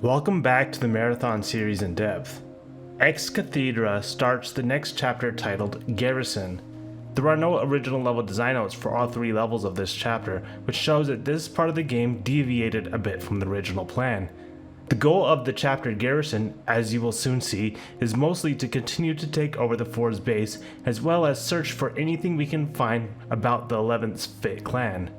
Welcome back to the Marathon series in depth. Cathedra starts the next chapter titled Garrison. There are no original level design notes for all three levels of this chapter, which shows that this part of the game deviated a bit from the original plan. The goal of the chapter Garrison, as you will soon see, is mostly to continue to take over the Force base, as well as search for anything we can find about the 11th Fit clan.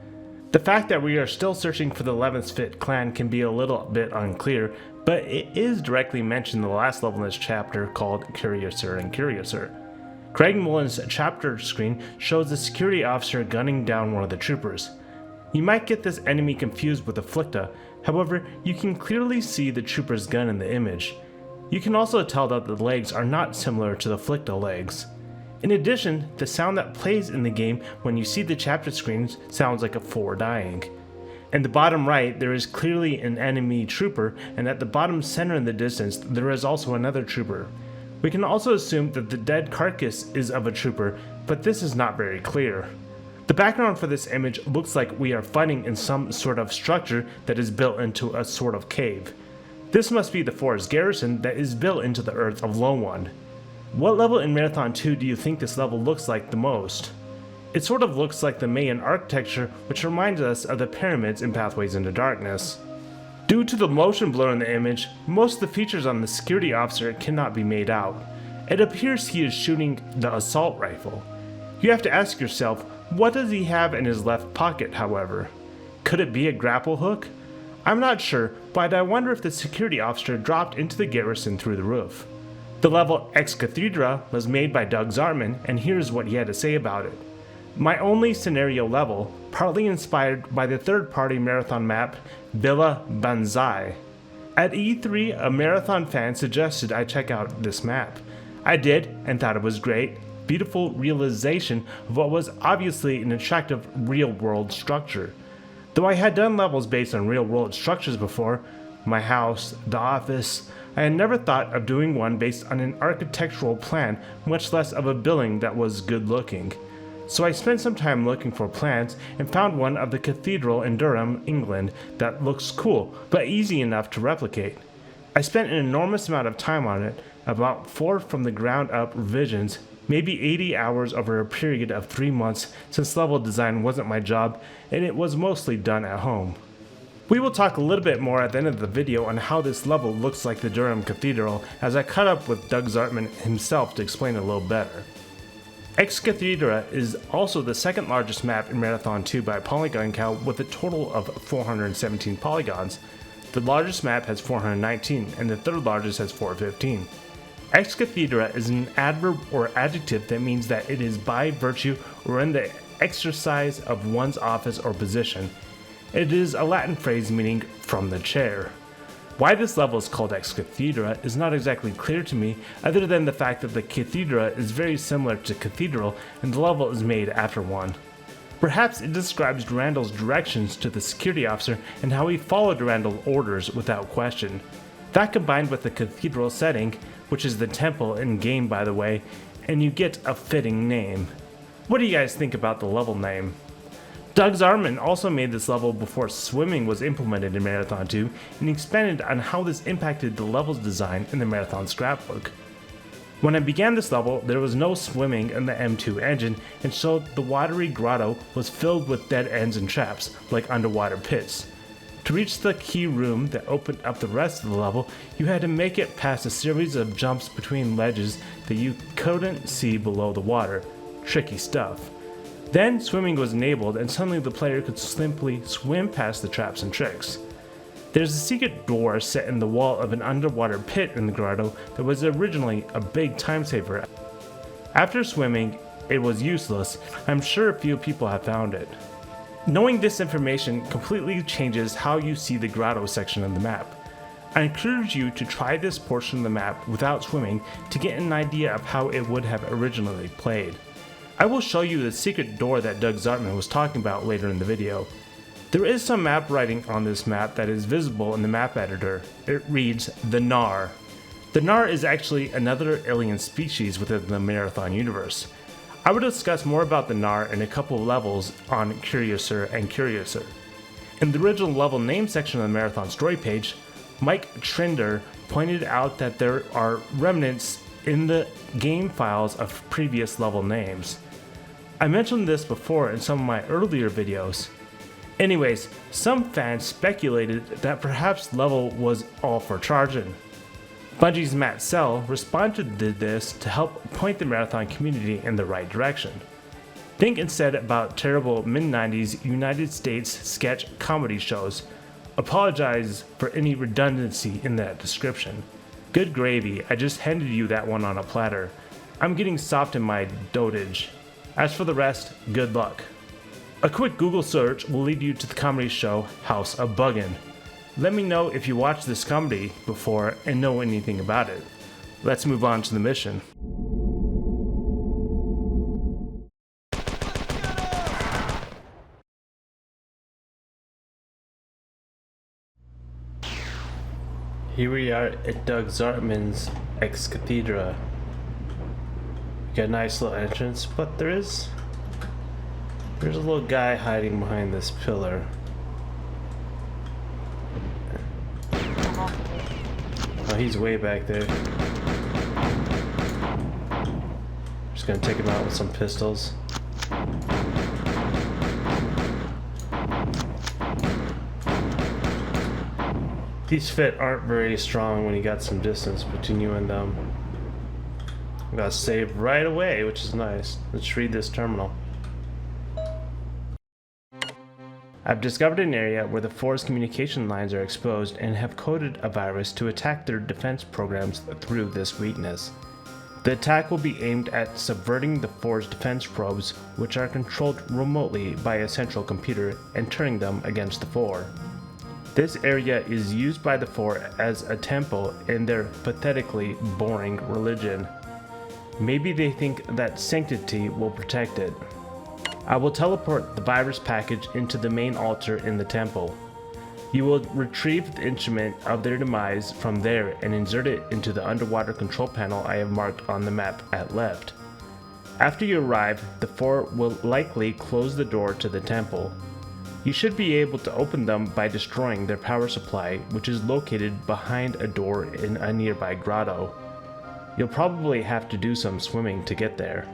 The fact that we are still searching for the 11th Fit clan can be a little bit unclear, but it is directly mentioned in the last level in this chapter called Curiouser and Curiouser. Craig Mullen's chapter screen shows the security officer gunning down one of the troopers. You might get this enemy confused with Afflicta, however, you can clearly see the trooper's gun in the image. You can also tell that the legs are not similar to the Afflicta legs. In addition, the sound that plays in the game when you see the chapter screens sounds like a 4 dying. In the bottom right, there is clearly an enemy trooper, and at the bottom center in the distance, there is also another trooper. We can also assume that the dead carcass is of a trooper, but this is not very clear. The background for this image looks like we are fighting in some sort of structure that is built into a sort of cave. This must be the forest garrison that is built into the earth of Lone One. What level in Marathon 2 do you think this level looks like the most? It sort of looks like the Mayan architecture, which reminds us of the pyramids in Pathways into Darkness. Due to the motion blur in the image, most of the features on the security officer cannot be made out. It appears he is shooting the assault rifle. You have to ask yourself, what does he have in his left pocket, however? Could it be a grapple hook? I'm not sure, but I wonder if the security officer dropped into the garrison through the roof. The level Cathedra was made by Doug Zartman, and here's what he had to say about it. My only scenario level, partly inspired by the third-party Marathon map, Villa Banzai. At E3, a Marathon fan suggested I check out this map. I did, and thought it was great. Beautiful realization of what was obviously an attractive real-world structure. Though I had done levels based on real-world structures before, my house, the office, I had never thought of doing one based on an architectural plan, much less of a building that was good looking. So I spent some time looking for plans and found one of the cathedral in Durham, England that looks cool, but easy enough to replicate. I spent an enormous amount of time on it, about 4 from the ground up revisions, maybe 80 hours over a period of 3 months since level design wasn't my job and it was mostly done at home. We will talk a little bit more at the end of the video on how this level looks like the Durham Cathedral, as I caught up with Doug Zartman himself to explain it a little better. Cathedra is also the second largest map in Marathon 2 by polygon count with a total of 417 polygons. The largest map has 419 and the third largest has 415. Cathedra is an adverb or adjective that means that it is by virtue or in the exercise of one's office or position. It is a Latin phrase meaning from the chair. Why this level is called Cathedra is not exactly clear to me, other than the fact that the cathedra is very similar to cathedral and the level is made after one. Perhaps it describes Durandal's directions to the security officer and how he followed Durandal's orders without question. That combined with the cathedral setting, which is the temple in game by the way, and you get a fitting name. What do you guys think about the level name? Doug Zartman also made this level before swimming was implemented in Marathon 2 and expanded on how this impacted the level's design in the Marathon scrapbook. When I began this level, there was no swimming in the M2 engine, and so the watery grotto was filled with dead ends and traps, like underwater pits. To reach the key room that opened up the rest of the level, you had to make it past a series of jumps between ledges that you couldn't see below the water. Tricky stuff. Then swimming was enabled and suddenly the player could simply swim past the traps and tricks. There's a secret door set in the wall of an underwater pit in the grotto that was originally a big time saver. After swimming, it was useless. I'm sure a few people have found it. Knowing this information completely changes how you see the grotto section of the map. I encourage you to try this portion of the map without swimming to get an idea of how it would have originally played. I will show you the secret door that Doug Zartman was talking about later in the video. There is some map writing on this map that is visible in the map editor. It reads, the Gnar. The Gnar is actually another alien species within the Marathon universe. I will discuss more about the Gnar in a couple of levels on Curiouser and Curiouser. In the original level name section of the Marathon story page, Mike Trinder pointed out that there are remnants in the game files of previous level names. I mentioned this before in some of my earlier videos. Anyways, some fans speculated that perhaps level was all for charging. Bungie's Matt Sell responded to this to help point the Marathon community in the right direction. Think instead about terrible mid-90s United States sketch comedy shows. Apologize for any redundancy in that description. Good gravy, I just handed you that one on a platter. I'm getting soft in my dotage. As for the rest, good luck. A quick Google search will lead you to the comedy show House of Buggin'. Let me know if you watched this comedy before and know anything about it. Let's move on to the mission. Here we are at Doug Zartman's Cathedra. Got a nice little entrance, but there's a little guy hiding behind this pillar. Oh, he's way back there. Just gonna take him out with some pistols. These fit aren't very strong when you got some distance between you and them. I got saved right away, which is nice. Let's read this terminal. I've discovered an area where the For's communication lines are exposed and have coded a virus to attack their defense programs through this weakness. The attack will be aimed at subverting the For's defense probes, which are controlled remotely by a central computer, and turning them against the For. This area is used by the For as a temple in their pathetically boring religion. Maybe they think that sanctity will protect it. I will teleport the virus package into the main altar in the temple. You will retrieve the instrument of their demise from there and insert it into the underwater control panel I have marked on the map at left. After you arrive, the For will likely close the door to the temple. You should be able to open them by destroying their power supply, which is located behind a door in a nearby grotto. You'll probably have to do some swimming to get there.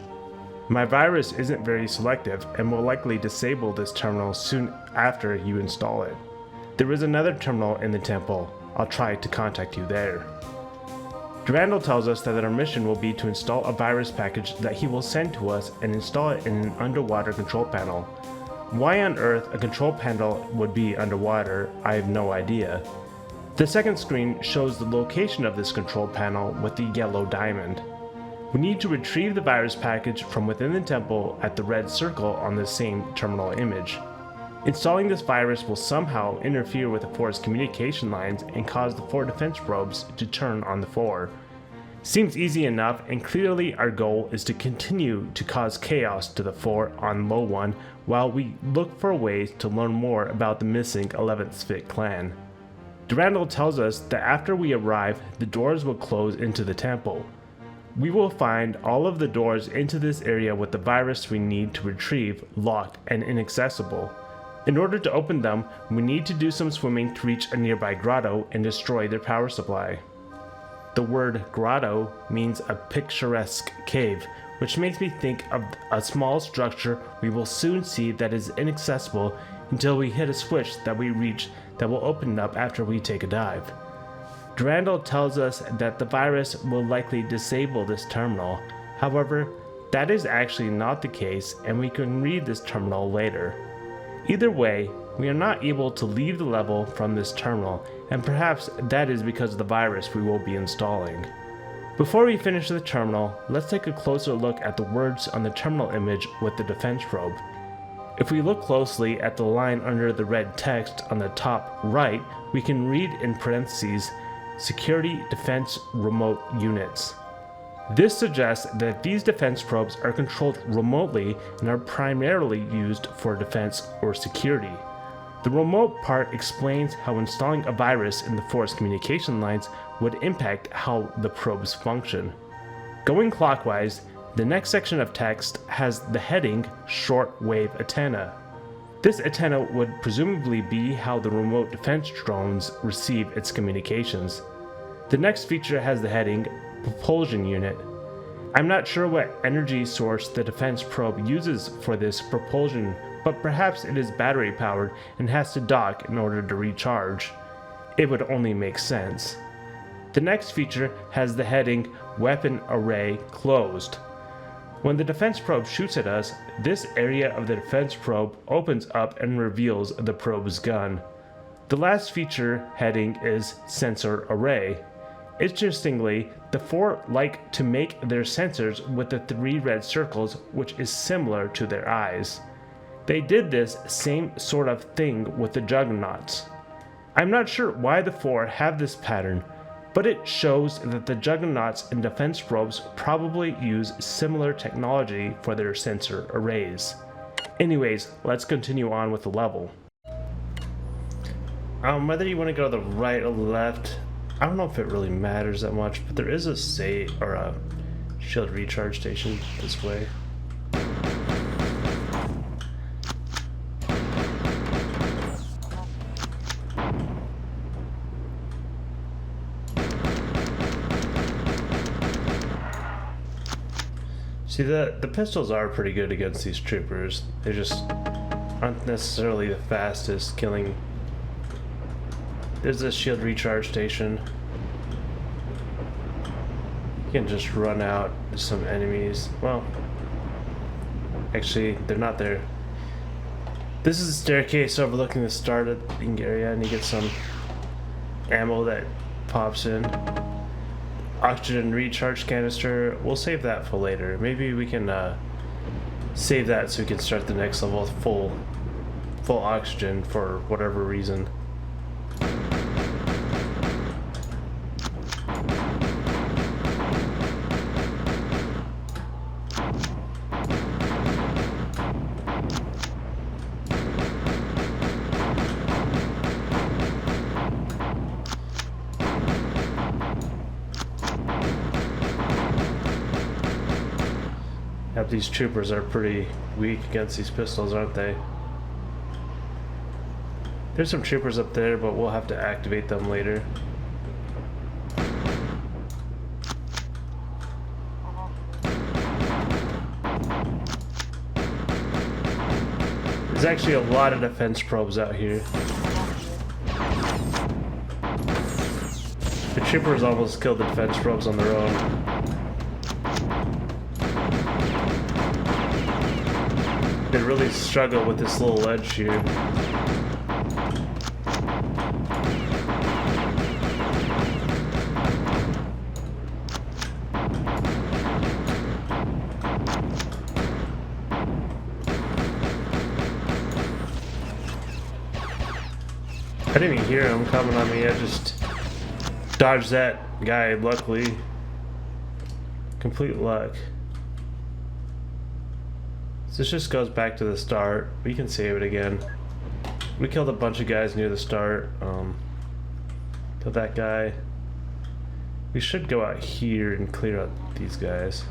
My virus isn't very selective and will likely disable this terminal soon after you install it. There is another terminal in the temple. I'll try to contact you there. Durandal tells us that our mission will be to install a virus package that he will send to us and install it in an underwater control panel. Why on earth a control panel would be underwater, I have no idea. The second screen shows the location of this control panel with the yellow diamond. We need to retrieve the virus package from within the temple at the red circle on the same terminal image. Installing this virus will somehow interfere with the For's communication lines and cause the For defense probes to turn on the For. Seems easy enough, and clearly our goal is to continue to cause chaos to the For on Low 1 while we look for ways to learn more about the missing 11th Fit clan. Durandal tells us that after we arrive, the doors will close into the temple. We will find all of the doors into this area with the virus we need to retrieve locked and inaccessible. In order to open them, we need to do some swimming to reach a nearby grotto and destroy their power supply. The word grotto means a picturesque cave, which makes me think of a small structure we will soon see that is inaccessible until we hit a switch that we reach that will open up after we take a dive. Durandal tells us that the virus will likely disable this terminal. However, that is actually not the case, and we can read this terminal later. Either way, we are not able to leave the level from this terminal, and perhaps that is because of the virus we will be installing. Before we finish the terminal, let's take a closer look at the words on the terminal image with the defense probe. If we look closely at the line under the red text on the top right, we can read in parentheses, Security Defense Remote Units. This suggests that these defense probes are controlled remotely and are primarily used for defense or security. The remote part explains how installing a virus in the For's communication lines would impact how the probes function. Going clockwise, the next section of text has the heading Shortwave Antenna. This antenna would presumably be how the remote defense drones receive its communications. The next feature has the heading Propulsion Unit. I'm not sure what energy source the defense probe uses for this propulsion, but perhaps it is battery powered and has to dock in order to recharge. It would only make sense. The next feature has the heading Weapon Array Closed. When the defense probe shoots at us, this area of the defense probe opens up and reveals the probe's gun. The last feature heading is Sensor Array. Interestingly, the four like to make their sensors with the 3 red circles, which is similar to their eyes. They did this same sort of thing with the Juggernauts. I'm not sure why the 4 have this pattern, but it shows that the Juggernauts and defense probes probably use similar technology for their sensor arrays. Anyways, let's continue on with the level. Whether you want to go to the right or the left, I don't know if it really matters that much, but there is a shield recharge station this way. See, the pistols are pretty good against these troopers. They just aren't necessarily the fastest killing. There's a shield recharge station. You can just run out to some enemies. Well, actually, they're not there. This is a staircase overlooking the starting area, and you get some ammo that pops in. Oxygen recharge canister. We'll save that for later. Maybe we can save that so we can start the next level with full oxygen for whatever reason. Yep, these troopers are pretty weak against these pistols, aren't they? There's some troopers up there, but we'll have to activate them later. There's actually a lot of defense probes out here. The troopers almost killed the defense probes on their own. They really struggle with this little ledge here. I didn't even hear him coming on me. I just dodged that guy, luckily. Complete luck. This just goes back to the start. We can save it again. We killed a bunch of guys near the start. Killed that guy. We should go out here and clear out these guys.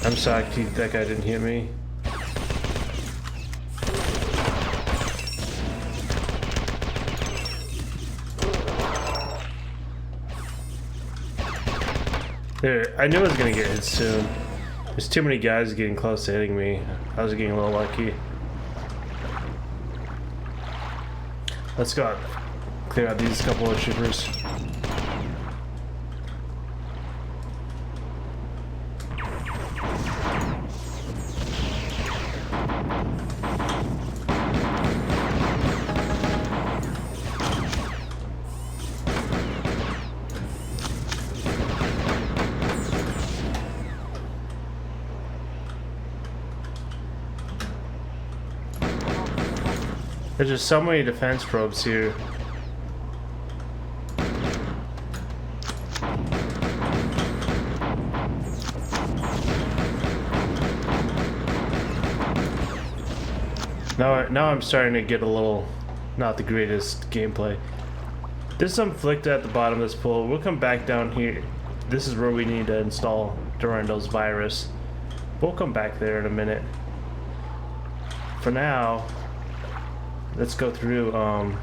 I'm shocked that guy didn't hit me. There, I knew I was gonna get hit soon. There's too many guys getting close to hitting me. I was getting a little lucky. Let's go out. Clear out these couple of troopers. There's just so many defense probes here. Now I'm starting to get a little, not the greatest gameplay. There's some Flicta at the bottom of this pool. We'll come back down here. This is where we need to install Durandal's virus. We'll come back there in a minute. For now, let's go through. Well,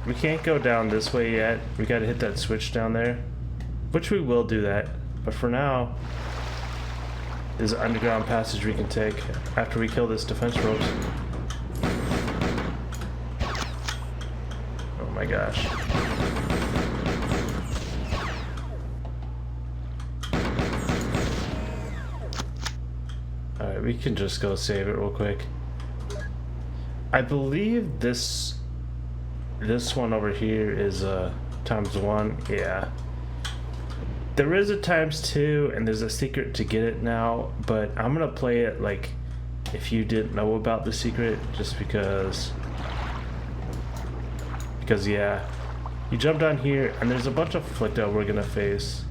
we can't go down this way yet. We got to hit that switch down there, which we will do that. But for now, there's an underground passage we can take after we kill this defense ropes. Oh my gosh. Alright, we can just go save it real quick. I believe this one over here is ×1. Yeah. There is a ×2 and there's a secret to get it now, but I'm gonna play it like if you didn't know about the secret, just because yeah. You jump down here and there's a bunch of Flicta we're gonna face.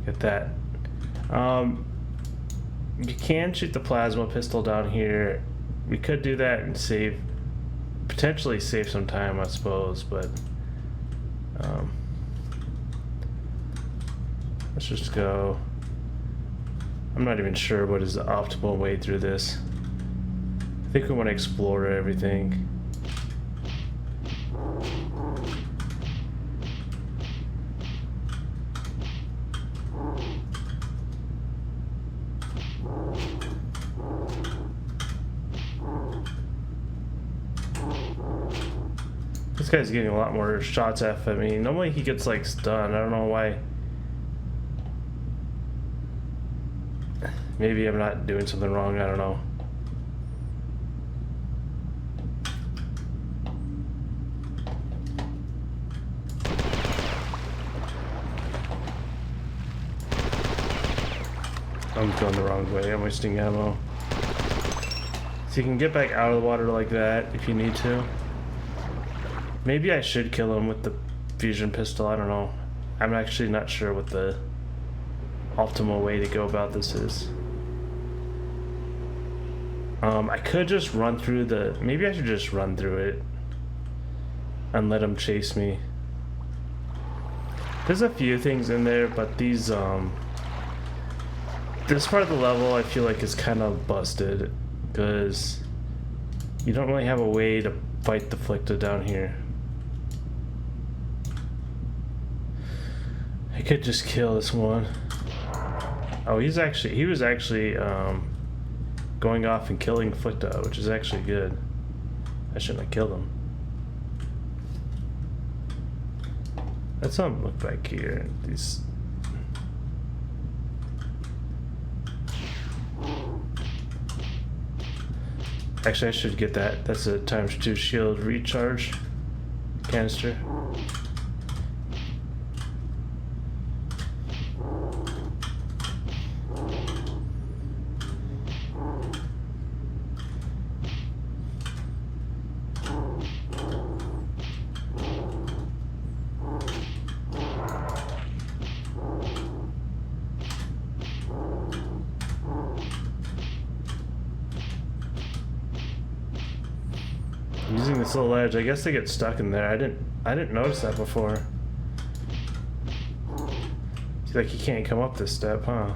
Get that. You can shoot the plasma pistol down here. We could do that and potentially save some time, I suppose, but let's just go. I'm not even sure what is the optimal way through this. I think we want to explore everything. This guy's getting a lot more shots at me. Normally he gets like stunned. I don't know why. Maybe I'm not doing something wrong. I don't know. I'm going the wrong way. I'm wasting ammo. So you can get back out of the water like that if you need to. Maybe I should kill him with the fusion pistol. I don't know. I'm actually not sure what the optimal way to go about this is. I could just run through maybe I should just run through it and let him chase me. There's a few things in there, but these this part of the level I feel like is kind of busted because you don't really have a way to fight the Flicta down here. I could just kill this one. Oh, he was actually going off and killing Flicta, which is actually good. I shouldn't have killed him. Let's look back here. These. Actually, I should get that. That's a ×2 shield recharge canister. Using this little ledge, I guess they get stuck in there. I didn't notice that before. See, like he can't come up this step, huh?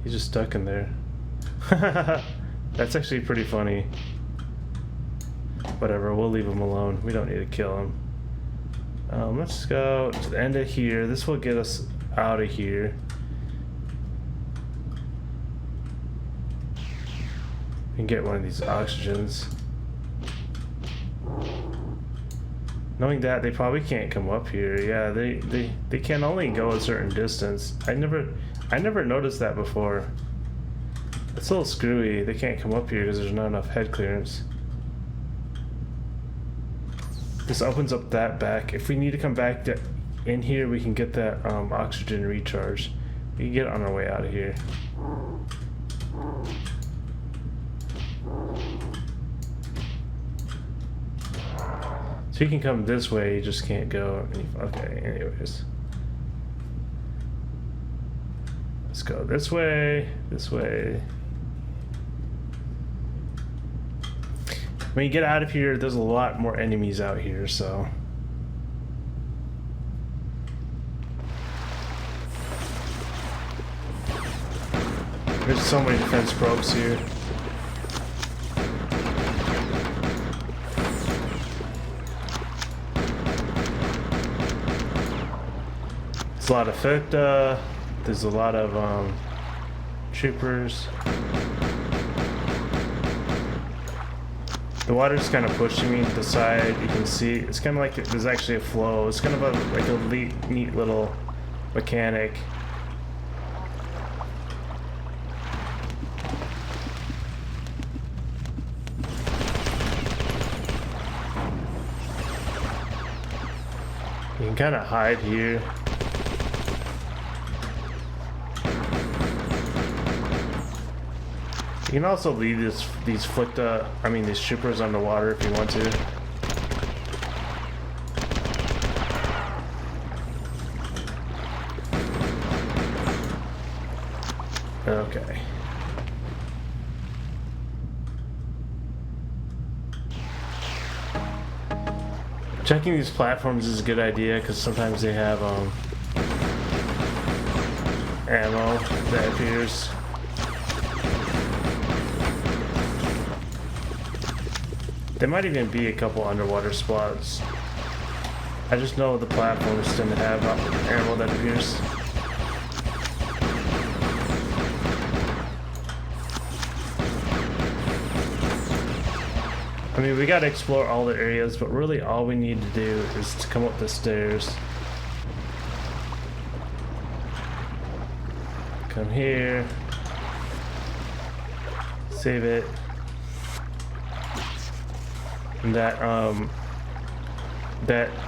He's just stuck in there. That's actually pretty funny. Whatever, we'll leave him alone. We don't need to kill him. Let's go to the end of here. This will get us out of here. And get one of these oxygens. Knowing that, they probably can't come up here. Yeah, they can only go a certain distance. I never noticed that before. It's a little screwy. They can't come up here because there's not enough head clearance. This opens up that back. If we need to come back in here, we can get that oxygen recharge. We can get on our way out of here. So you can come this way, you just can't go. Okay, anyways. Let's go this way, this way. When you get out of here, there's a lot more enemies out here, so. There's so many defense probes here. There's a lot of Ficta. There's a lot of troopers. The water's kind of pushing me to the side. You can see it's kind of like there's actually a flow. It's kind of like a neat little mechanic. You can kind of hide here. You can also leave these these troopers underwater if you want to. Okay. Checking these platforms is a good idea because sometimes they have ammo that appears. There might even be a couple underwater spots. I just know the platforms tend to have ammo that appears. I mean, we gotta explore all the areas, but really all we need to do is to come up the stairs. Come here. Save it. And that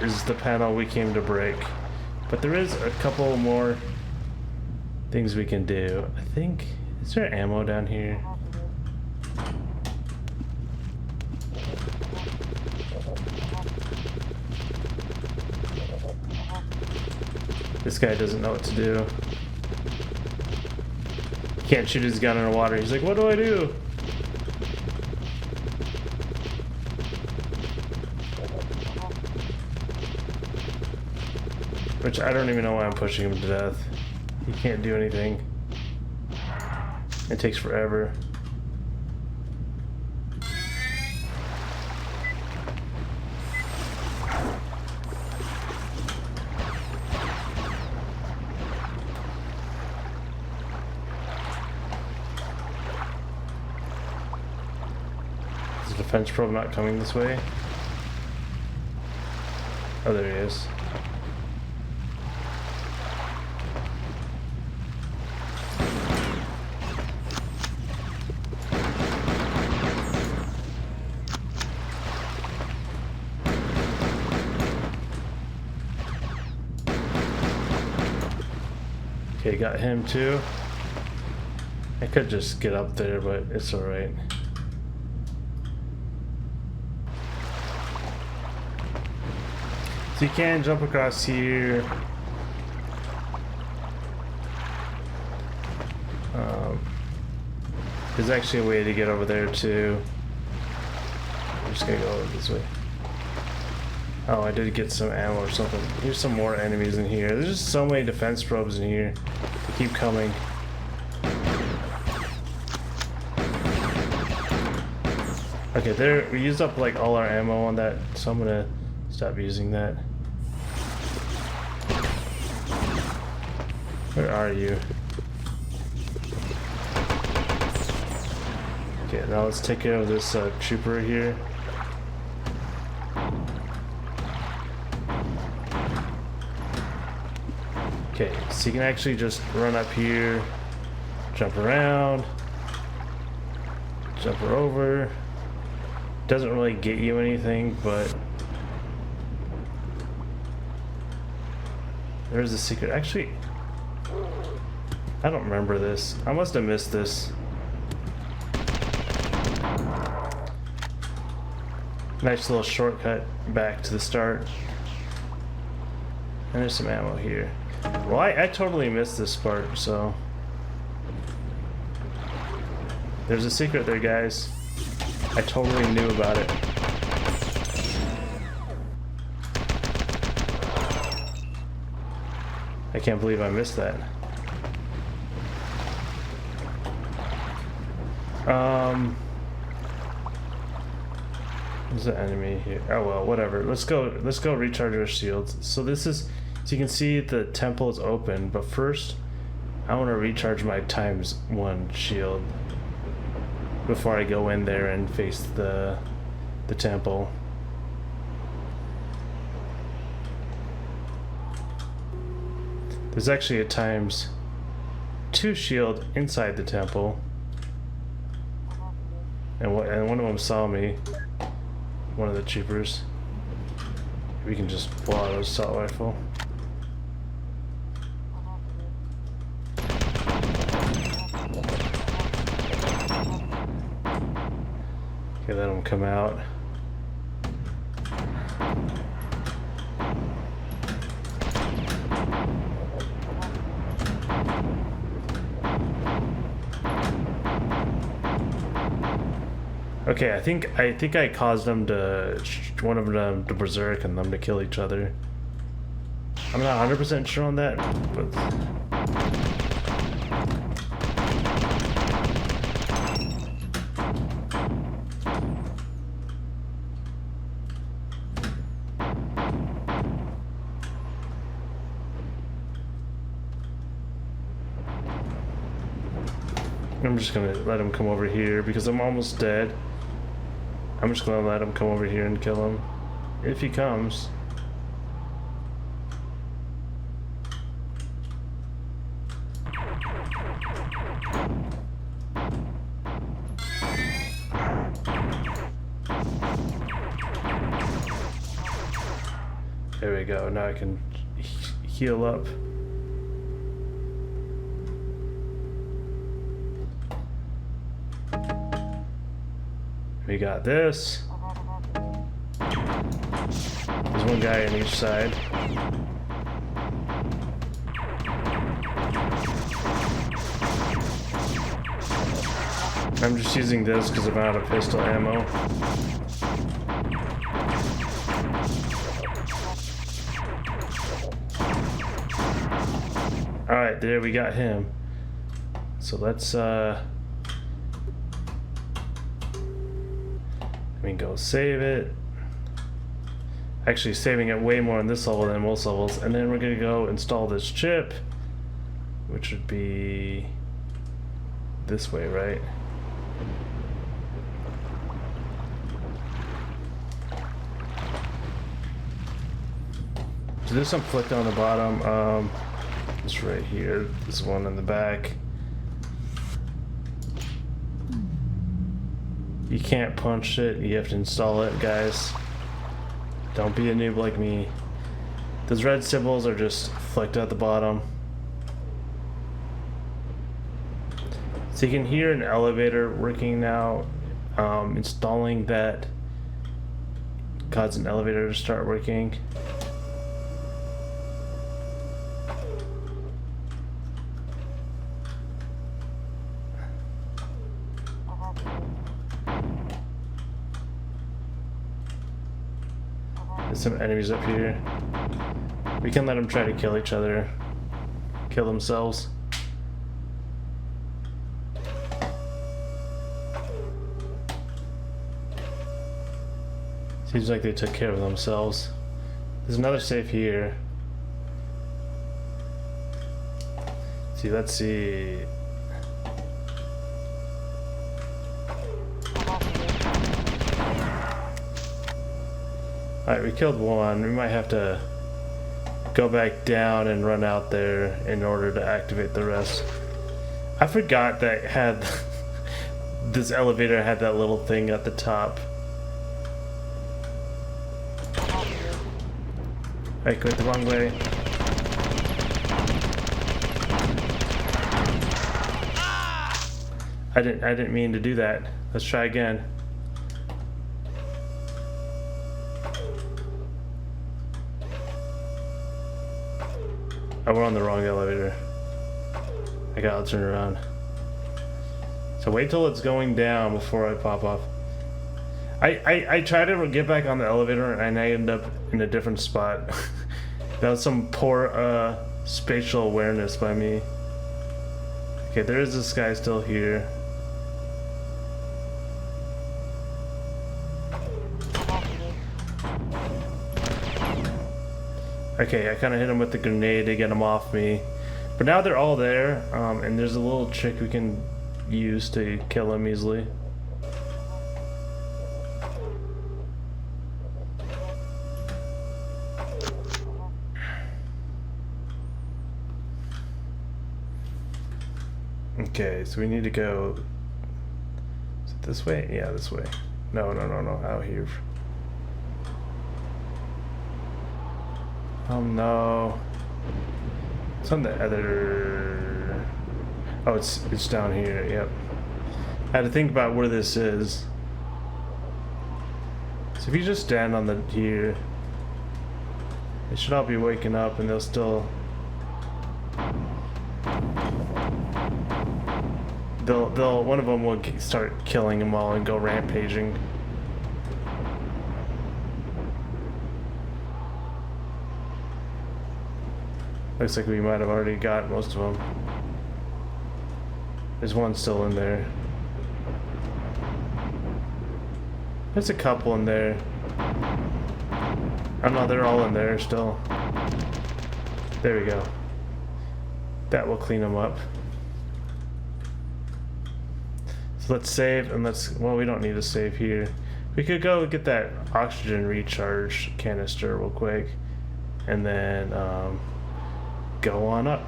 is the panel we came to break. But there is a couple more things we can do. I think, is there ammo down here? This guy doesn't know what to do. He can't shoot his gun underwater. He's like, what do I do? Which I don't even know why I'm pushing him to death. He can't do anything. It takes forever. Is the defense probe not coming this way? Oh, there he is. Okay, got him too. I could just get up there, but it's alright. So you can jump across here. There's actually a way to get over there too. I'm just gonna go over this way. Oh, I did get some ammo or something. There's some more enemies in here. There's just so many defense probes in here. They keep coming. Okay, there, we used up like all our ammo on that, so I'm gonna stop using that. Where are you? Okay, now let's take care of this trooper here. Okay, so you can actually just run up here, jump around, jump her over. Doesn't really get you anything, but there's a secret. Actually, I don't remember this. I must have missed this. Nice little shortcut back to the start. And there's some ammo here. Well, I totally missed this part, so There's a secret there, guys. I totally knew about it. I can't believe I missed that. There's an enemy here. Oh well, whatever. Let's go recharge our shields. So this is, so you can see the temple is open, but first I want to recharge my ×1 shield before I go in there and face the temple. There's actually a ×2 shield inside the temple, and one of them saw me. One of the troopers. We can just pull out his assault rifle. Okay, let him come out. Okay, I think I caused them to, one of them to berserk and them to kill each other. I'm not 100% sure on that, but I'm just gonna let him come over here because I'm almost dead. I'm just gonna let him come over here and kill him. If he comes. There we go, now I can heal up. We got this. There's one guy on each side. I'm just using this because I'm out of pistol ammo. Alright, there we got him. So let's we can go save it. Actually saving it way more on this level than most levels, and then we're gonna go install this chip, which would be this way, right? So there's some flick on the bottom. It's right here. This one in the back. You can't punch it, you have to install it, guys. Don't be a noob like me. Those red symbols are just flicked at the bottom. So you can hear an elevator working now. Installing that caused an elevator to start working. There's some enemies up here. We can let them try to kill each other. Kill themselves. Seems like they took care of themselves. There's another safe here. See, let's see. Alright, we killed one. We might have to go back down and run out there in order to activate the rest. I forgot that had this elevator had that little thing at the top. I went the wrong way. I didn't mean to do that. Let's try again. Oh, we're on the wrong elevator. I gotta turn around. So wait till it's going down before I pop off. I try to get back on the elevator and I end up in a different spot. That was some poor spatial awareness by me. Okay, there is this guy still here. Okay, I kind of hit him with the grenade to get him off me. But now they're all there, and there's a little trick we can use to kill him easily. Okay, so we need to go... Is it this way? Yeah, this way. No, out here. Oh no. It's on the other... Oh, it's down here, yep. I had to think about where this is. So if you just stand on the here, they should all be waking up and they'll still... one of them will start killing them all and go rampaging. Looks like we might have already got most of them. There's one still in there. There's a couple in there. Oh no, they're all in there still. There we go. That will clean them up. So let's save and well, we don't need to save here. We could go get that oxygen recharge canister real quick and then go on up.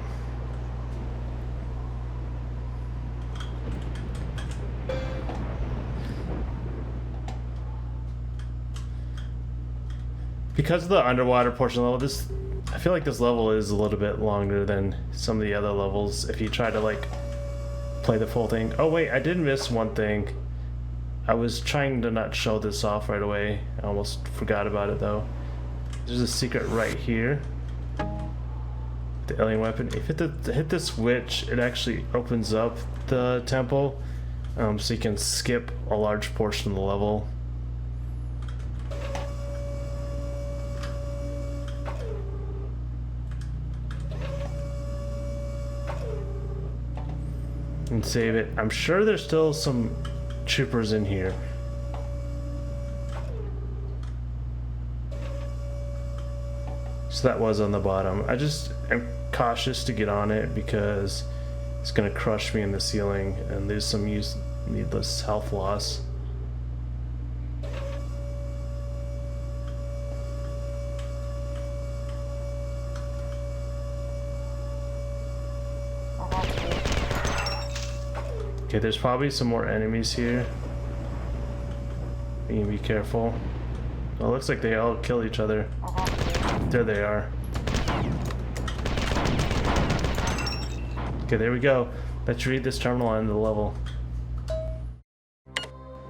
Because of the underwater portion level, I feel like this level is a little bit longer than some of the other levels if you try to like play the full thing. Oh wait, I did miss one thing. I was trying to not show this off right away. I almost forgot about it though. There's a secret right here. The alien weapon. If you hit the switch, it actually opens up the temple, so you can skip a large portion of the level. And save it. I'm sure there's still some troopers in here. So that was on the bottom. I just am cautious to get on it because it's gonna crush me in the ceiling and there's some needless health loss. Okay, there's probably some more enemies here. You can be careful. Oh, it looks like they all kill each other. There they are. Okay, there we go. Let's read this terminal on the level.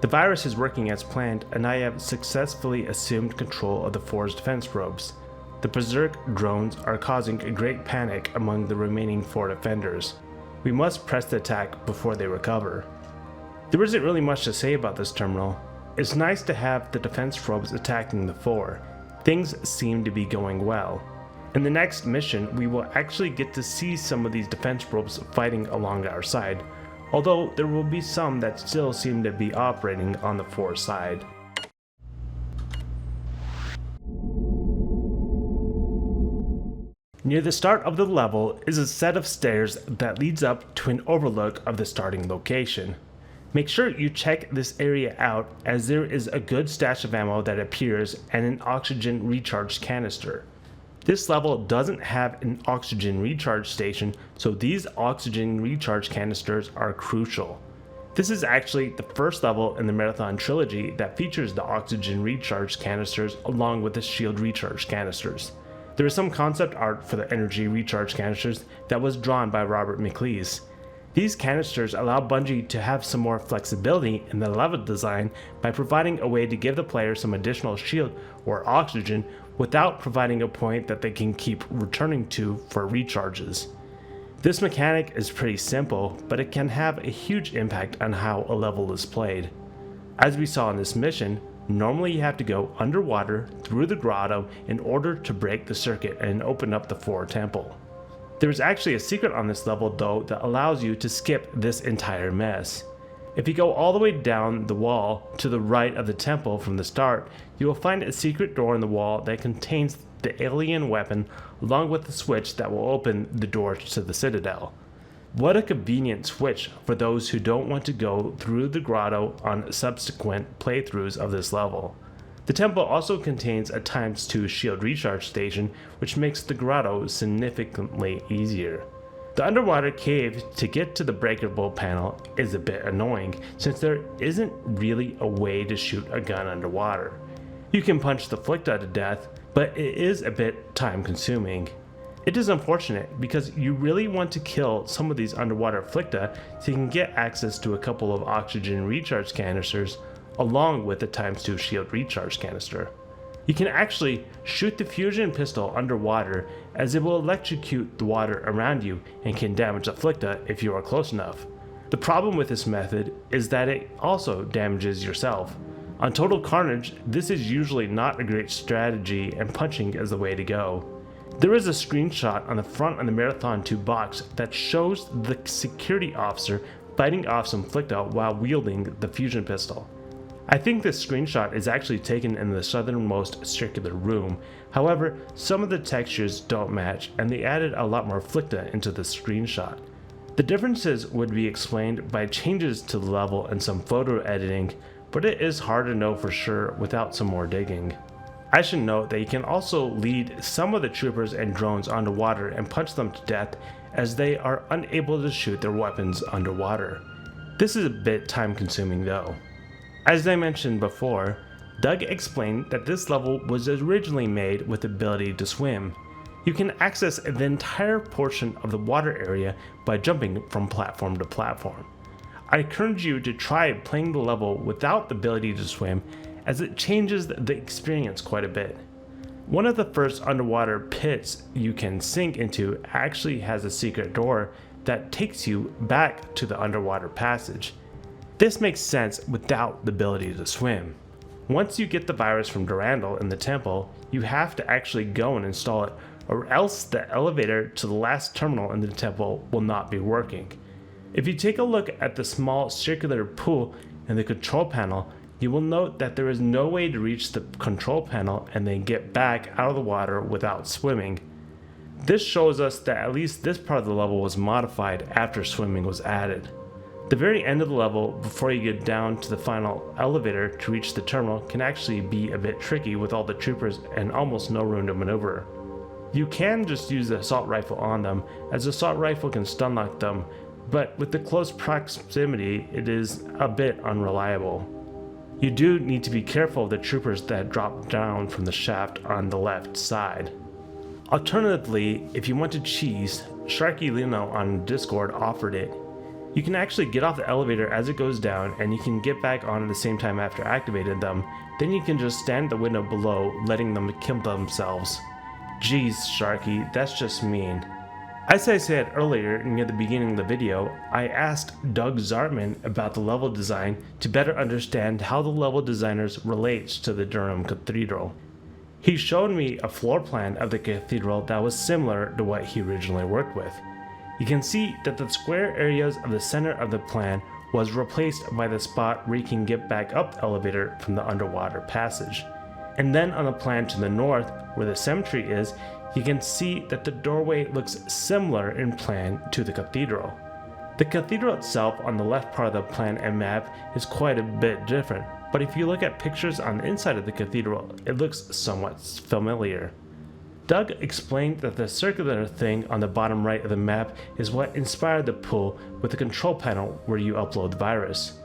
The virus is working as planned, and I have successfully assumed control of the 4's defense probes. The Berserk drones are causing a great panic among the remaining 4 defenders. We must press the attack before they recover. There isn't really much to say about this terminal. It's nice to have the defense probes attacking the 4. Things seem to be going well. In the next mission, we will actually get to see some of these defense probes fighting along our side, although there will be some that still seem to be operating on the 4 side. Near the start of the level is a set of stairs that leads up to an overlook of the starting location. Make sure you check this area out as there is a good stash of ammo that appears and an oxygen recharge canister. This level doesn't have an oxygen recharge station, so these oxygen recharge canisters are crucial. This is actually the first level in the Marathon Trilogy that features the oxygen recharge canisters along with the shield recharge canisters. There is some concept art for the energy recharge canisters that was drawn by Robert McLeese. These canisters allow Bungie to have some more flexibility in the level design by providing a way to give the player some additional shield or oxygen without providing a point that they can keep returning to for recharges. This mechanic is pretty simple, but it can have a huge impact on how a level is played. As we saw in this mission, normally you have to go underwater through the grotto in order to break the circuit and open up the 4 temple. There is actually a secret on this level though that allows you to skip this entire mess. If you go all the way down the wall to the right of the temple from the start, you will find a secret door in the wall that contains the alien weapon along with the switch that will open the door to the citadel. What a convenient switch for those who don't want to go through the grotto on subsequent playthroughs of this level. The temple also contains a ×2 shield recharge station, which makes the grotto significantly easier. The underwater cave to get to the breakable panel is a bit annoying since there isn't really a way to shoot a gun underwater. You can punch the Flicta to death, but it is a bit time consuming. It is unfortunate because you really want to kill some of these underwater Flicta so you can get access to a couple of oxygen recharge canisters along with the ×2 shield recharge canister. You can actually shoot the fusion pistol underwater as it will electrocute the water around you and can damage the Flicta if you are close enough. The problem with this method is that it also damages yourself. On Total Carnage, this is usually not a great strategy and punching is the way to go. There is a screenshot on the front of the Marathon 2 box that shows the security officer biting off some Flicta while wielding the fusion pistol. I think this screenshot is actually taken in the southernmost circular room, however, some of the textures don't match and they added a lot more Flicta into the screenshot. The differences would be explained by changes to the level and some photo editing, but it is hard to know for sure without some more digging. I should note that you can also lead some of the troopers and drones underwater and punch them to death as they are unable to shoot their weapons underwater. This is a bit time consuming though. As I mentioned before, Doug explained that this level was originally made with the ability to swim. You can access the entire portion of the water area by jumping from platform to platform. I encourage you to try playing the level without the ability to swim as it changes the experience quite a bit. One of the first underwater pits you can sink into actually has a secret door that takes you back to the underwater passage. This makes sense without the ability to swim. Once you get the virus from Durandal in the temple, you have to actually go and install it, or else the elevator to the last terminal in the temple will not be working. If you take a look at the small circular pool in the control panel, you will note that there is no way to reach the control panel and then get back out of the water without swimming. This shows us that at least this part of the level was modified after swimming was added. The very end of the level, before you get down to the final elevator to reach the terminal, can actually be a bit tricky with all the troopers and almost no room to maneuver. You can just use the assault rifle on them, as the assault rifle can stun lock them, but with the close proximity it is a bit unreliable. You do need to be careful of the troopers that drop down from the shaft on the left side. Alternatively, if you want to cheese, Sharky Lino on Discord offered it. You can actually get off the elevator as it goes down and you can get back on at the same time after activating them, then you can just stand at the window below letting them kill themselves. Jeez Sharky, that's just mean. As I said earlier near the beginning of the video, I asked Doug Zartman about the level design to better understand how the level designers relates to the Durham Cathedral. He showed me a floor plan of the cathedral that was similar to what he originally worked with. You can see that the square areas of the center of the plan was replaced by the spot where you can get back up the elevator from the underwater passage. And then on the plan to the north, where the cemetery is, you can see that the doorway looks similar in plan to the cathedral. The cathedral itself on the left part of the plan and map is quite a bit different, but if you look at pictures on the inside of the cathedral, it looks somewhat familiar. Doug explained that the circular thing on the bottom right of the map is what inspired the pool with the control panel where you upload the virus.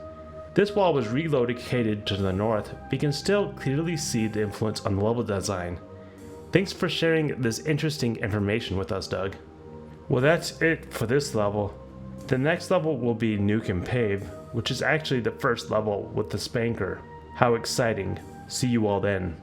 This wall was relocated to the north, but you can still clearly see the influence on the level design. Thanks for sharing this interesting information with us, Doug. Well, that's it for this level. The next level will be Nuke and Pave, which is actually the first level with the Spanker. How exciting. See you all then.